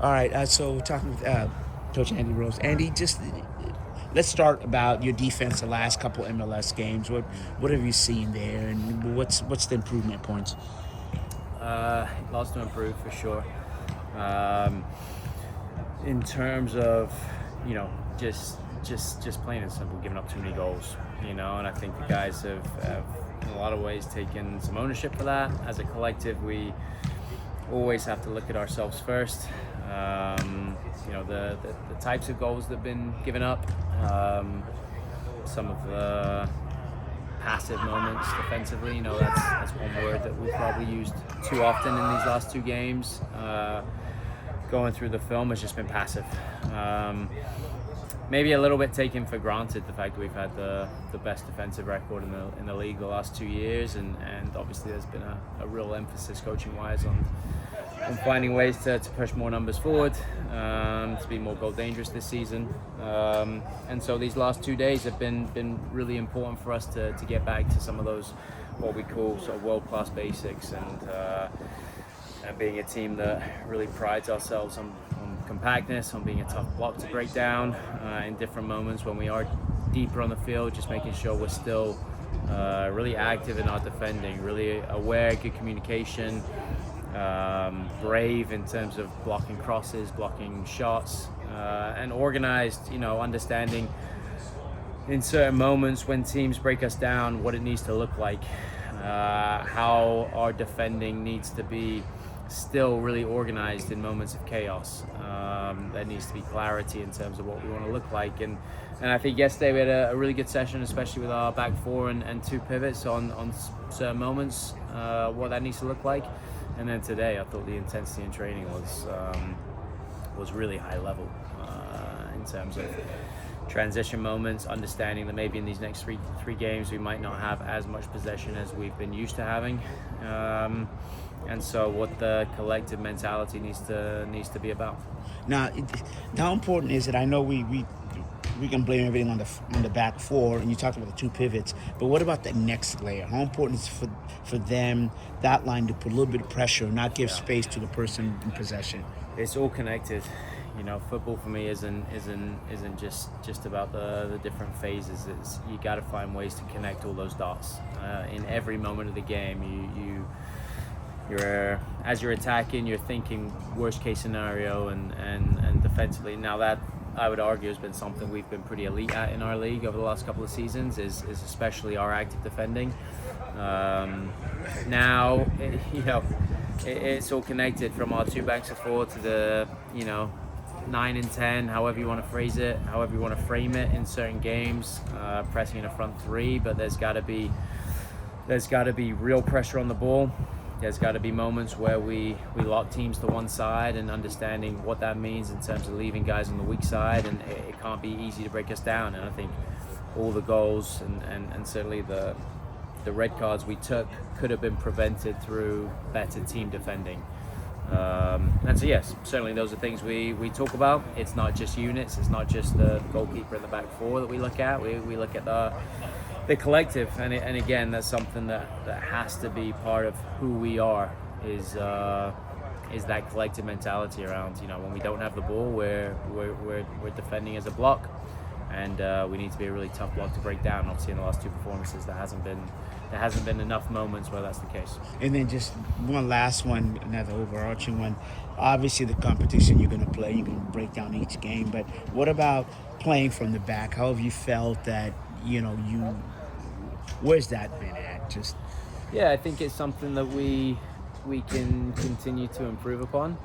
All right. So we're talking with Coach Andy Rose. Andy, just let's start about your defense the last couple MLS games. What have you seen there, and what's the improvement points? Lots to improve for sure. Um, in terms of, you know, just plain and simple, giving up too many goals. And I think the guys have in a lot of ways taken some ownership for that. As a collective, we always have to look at ourselves first. The types of goals that have been given up, some of the passive moments defensively. That's one word that we've probably used too often in these last two games. Going through the film has just been passive. Maybe a little bit taken for granted the fact that we've had the best defensive record in the league the last 2 years, and obviously there's been a real emphasis coaching wise on finding ways to push more numbers forward, to be more goal dangerous this season. And so these last 2 days have been really important for us to get back to some of those what we call sort of world-class basics, and being a team that really prides ourselves on compactness, on being a tough block to break down in different moments when we are deeper on the field, just making sure we're still really active in our defending, really aware, good communication, brave in terms of blocking crosses, blocking shots, and organized, understanding in certain moments when teams break us down what it needs to look like, how our defending needs to be still really organized in moments of chaos. There needs to be clarity in terms of what we want to look like, and I think yesterday we had a really good session, especially with our back four and two pivots on certain moments, what that needs to look like. And then today I thought the intensity in training was really high level, in terms of transition moments, understanding that maybe in these next three games we might not have as much possession as we've been used to having, and so what the collective mentality needs to be about. Now, how important is it? I know we can blame everything on the back four, and you talked about the two pivots, but what about the next layer? How important is it for them, that line, to put a little bit of pressure, not give space to the person in possession? It's all connected. Football for me isn't just about the different phases. You got to find ways to connect all those dots in every moment of the game. You're as you're attacking, you're thinking worst case scenario and defensively. Now that, I would argue, has been something we've been pretty elite at in our league over the last couple of seasons, is especially our active defending. Now, it's all connected from our two backs of four to the 9 and 10, however you want to phrase it, however you want to frame it in certain games, pressing in a front three, but there's got to be real pressure on the ball. There's got to be moments where we lock teams to one side, and understanding what that means in terms of leaving guys on the weak side, and it can't be easy to break us down. And I think all the goals and certainly the red cards we took could have been prevented through better team defending. And so yes, certainly those are things we talk about. It's not just units, it's not just the goalkeeper in the back four that we look at. We look at the collective, and again, that's something that has to be part of who we are, is that collective mentality around, when we don't have the ball, we're defending as a block, and we need to be a really tough block to break down. Obviously in the last two performances there hasn't been enough moments where that's the case. And then just one last one, another overarching one. Obviously, the competition you're going to play, you're going to break down each game. But what about playing from the back? How have you felt that, where's that been at? Just yeah, I think it's something that we can continue to improve upon.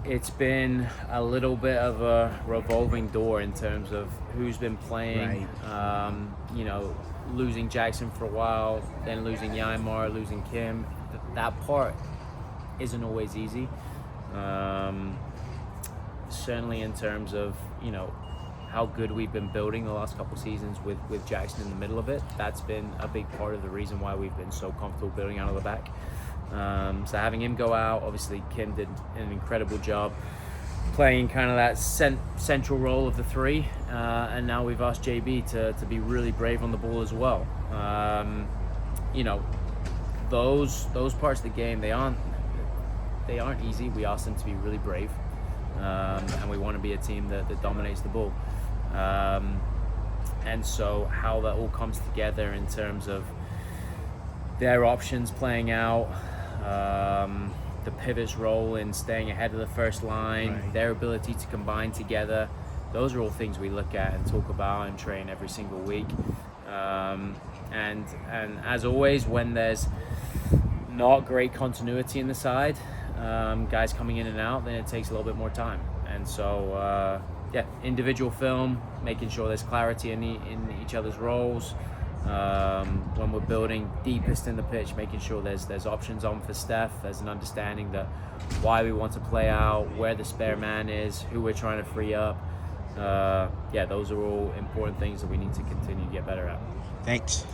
It's been a little bit of a revolving door in terms of who's been playing. Right. Losing Jackson for a while, then losing Yaimar, losing Kim. That part isn't always easy. Certainly in terms of, how good we've been building the last couple of seasons with Jackson in the middle of it. That's been a big part of the reason why we've been so comfortable building out of the back. So having him go out, obviously Kim did an incredible job playing kind of that central role of the three, and now we've asked JB to be really brave on the ball as well. Those parts of the game, they aren't they aren't easy. We ask them to be really brave, and we want to be a team that dominates the ball. And so how that all comes together in terms of their options playing out, the pivot's role in staying ahead of the first line, Right. their ability to combine together, those are all things we look at and talk about and train every single week. And as always, when there's not great continuity in the side, guys coming in and out, then it takes a little bit more time. And so individual film, making sure there's clarity in each other's roles. When we're building deepest in the pitch, making sure there's options on for Steph. There's an understanding that why we want to play out, where the spare man is, who we're trying to free up. Those are all important things that we need to continue to get better at. Thanks.